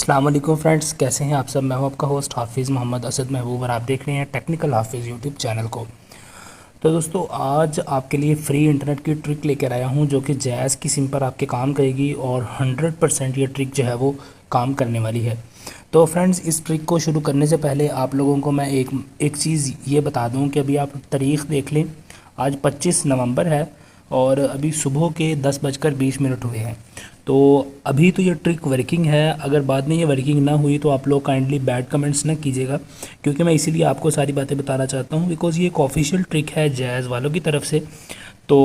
अस्सलाम वालेकुम फ्रेंड्स, कैसे हैं आप सब। मैं हूं आपका होस्ट हाफिज़ मोहम्मद असद महबूब और आप देख रहे हैं टेक्निकल हाफिज़ यूट्यूब चैनल को। तो दोस्तों, आज आपके लिए फ्री इंटरनेट की ट्रिक लेकर आया हूं जो कि जैज़ की सिम पर आपके काम करेगी और 100% ये ट्रिक जो है वो काम करने वाली है। तो फ्रेंड्स, इस ट्रिक को शुरू करने से पहले आप लोगों को मैं एक चीज़ ये बता दूं कि अभी आप तारीख़ देख लें। आज 25 नवंबर है और अभी सुबह के 10:20 हुए हैं। तो अभी तो ये ट्रिक वर्किंग है। अगर बाद में ये वर्किंग ना हुई तो आप लोग काइंडली बैड कमेंट्स ना कीजिएगा, क्योंकि मैं इसीलिए आपको सारी बातें बताना चाहता हूँ बिकॉज़ ये एक ऑफिशियल ट्रिक है जैज़ वालों की तरफ से। तो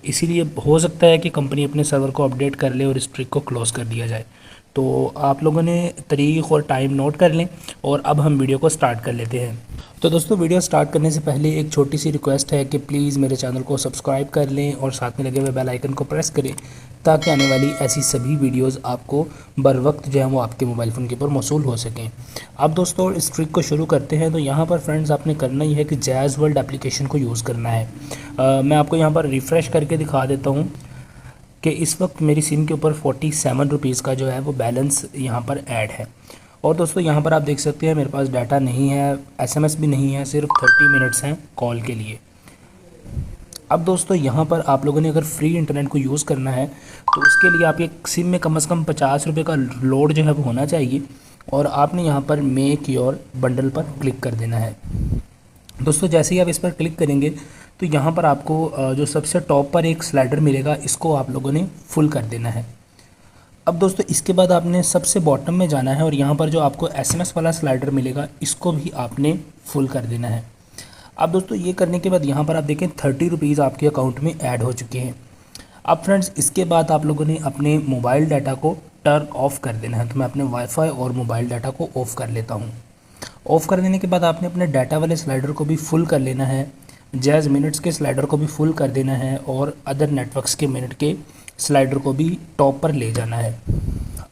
इसीलिए हो सकता है कि कंपनी अपने सर्वर को अपडेट कर ले और इस ट्रिक को क्लोज़ कर दिया जाए। तो आप लोगों ने तारीख और टाइम नोट कर लें और अब हम वीडियो को स्टार्ट कर लेते हैं। तो दोस्तों, वीडियो स्टार्ट करने से पहले एक छोटी सी रिक्वेस्ट है कि प्लीज़ मेरे चैनल को सब्सक्राइब कर लें और साथ में लगे हुए बेल आइकन को प्रेस करें ताकि आने वाली ऐसी सभी वीडियोस आपको बर वक्त जो है वो आपके मोबाइल फ़ोन के ऊपर मौसूल हो सकें। अब दोस्तों, इस ट्रिक को शुरू करते हैं। तो यहाँ पर फ्रेंड्स आपने करना ही है कि जैज़ वर्ल्ड एप्लीकेशन को यूज़ करना है। मैं आपको यहाँ पर रिफ़्रेश करके दिखा देता हूँ कि इस वक्त मेरी सिम के ऊपर 47 रुपीज़ का जो है वो बैलेंस यहाँ पर ऐड है। और दोस्तों, यहाँ पर आप देख सकते हैं मेरे पास डाटा नहीं है, एसएमएस भी नहीं है, सिर्फ 30 मिनट्स हैं कॉल के लिए। अब दोस्तों, यहाँ पर आप लोगों ने अगर फ्री इंटरनेट को यूज़ करना है तो उसके लिए आपके सिम में कम से कम 50 रुपये का लोड जो है वो होना चाहिए और आपने यहाँ पर मेक योर बंडल पर क्लिक कर देना है। दोस्तों, जैसे ही आप इस पर क्लिक करेंगे तो यहाँ पर आपको जो सबसे टॉप पर एक स्लाइडर मिलेगा, इसको आप लोगों ने फुल कर देना है। अब दोस्तों, इसके बाद आपने सबसे बॉटम में जाना है और यहाँ पर जो आपको एसएमएस वाला स्लाइडर मिलेगा इसको भी आपने फुल कर देना है। अब दोस्तों, ये करने के बाद यहाँ पर आप देखें 30 रुपीज़ आपके अकाउंट में ऐड हो चुके हैं। अब फ्रेंड्स, इसके बाद आप लोगों ने अपने मोबाइल डाटा को टर्न ऑफ़ कर देना है। तो मैं अपने वाईफाई और मोबाइल डाटा को ऑफ़ कर लेता हूँ। ऑफ़ कर देने के बाद आपने अपने डाटा वाले स्लाइडर को भी फुल कर लेना है, जैज़ मिनट्स के स्लाइडर को भी फुल कर देना है और अदर नेटवर्क्स के मिनट के स्लाइडर को भी टॉप पर ले जाना है।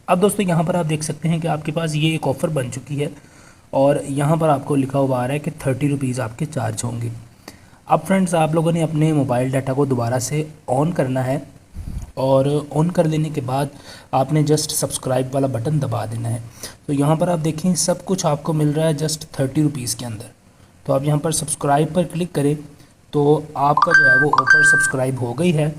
अब दोस्तों, यहाँ पर आप देख सकते हैं कि आपके पास ये एक ऑफ़र बन चुकी है और यहाँ पर आपको लिखा हुआ आ रहा है कि 30 रुपीज़ आपके चार्ज होंगे। अब फ्रेंड्स, आप लोगों ने अपने मोबाइल डाटा को दोबारा से ऑन करना है और ऑन कर लेने के बाद आपने जस्ट सब्सक्राइब वाला बटन दबा देना है। तो यहाँ पर आप देखें सब कुछ आपको मिल रहा है जस्ट 30 रुपीज़ के अंदर। तो आप यहाँ पर सब्सक्राइब पर क्लिक करें तो आपका जो है वो ऑफ़र सब्सक्राइब हो गई है।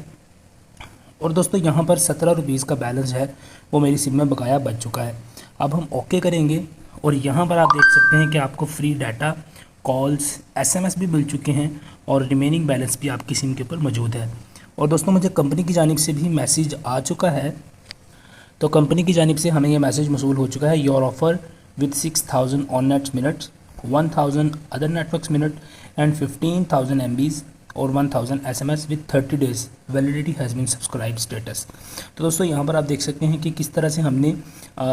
और दोस्तों, यहाँ पर 17 रुपीज़ का बैलेंस है वो मेरी सिम में बकाया बच चुका है। अब हम ओके करेंगे और यहाँ पर आप देख सकते हैं कि आपको फ्री डाटा, कॉल्स, एसएमएस भी मिल चुके हैं और रिमेनिंग बैलेंस भी आपकी सिम के ऊपर मौजूद है। और दोस्तों, मुझे कंपनी की जानिब से भी मैसेज आ चुका है। तो कंपनी की जानिब से हमें यह मैसेज मौसूल हो चुका है, your offer with 6000 on net minutes, 1000 other networks minute and 15,000 MBs और 1000 SMS with 30 days validity has been subscribe status. तो दोस्तों, यहाँ पर आप देख सकते हैं कि किस तरह से हमने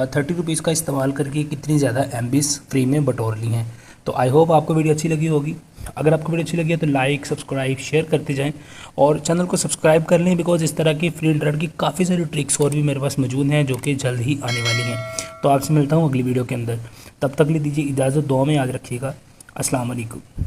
30 रुपीज़ का इस्तेमाल करके कितनी ज़्यादा MBs फ्री में बटोर ली हैं। तो आई होप आपको वीडियो अच्छी लगी होगी। अगर आपको वीडियो अच्छी लगी है तो लाइक, सब्सक्राइब, शेयर करते जाएं और चैनल को सब्सक्राइब कर लें बिकॉज इस तरह की फ्री इंटरनेट की काफ़ी सारी ट्रिक्स और भी मेरे पास मौजूद हैं जो कि जल्द ही आने वाली हैं। तो आपसे मिलता हूँ अगली वीडियो के अंदर। तब तक ले दीजिए इजाज़त, दुआ में याद रखिएगा। अस्सलाम वालेकुम।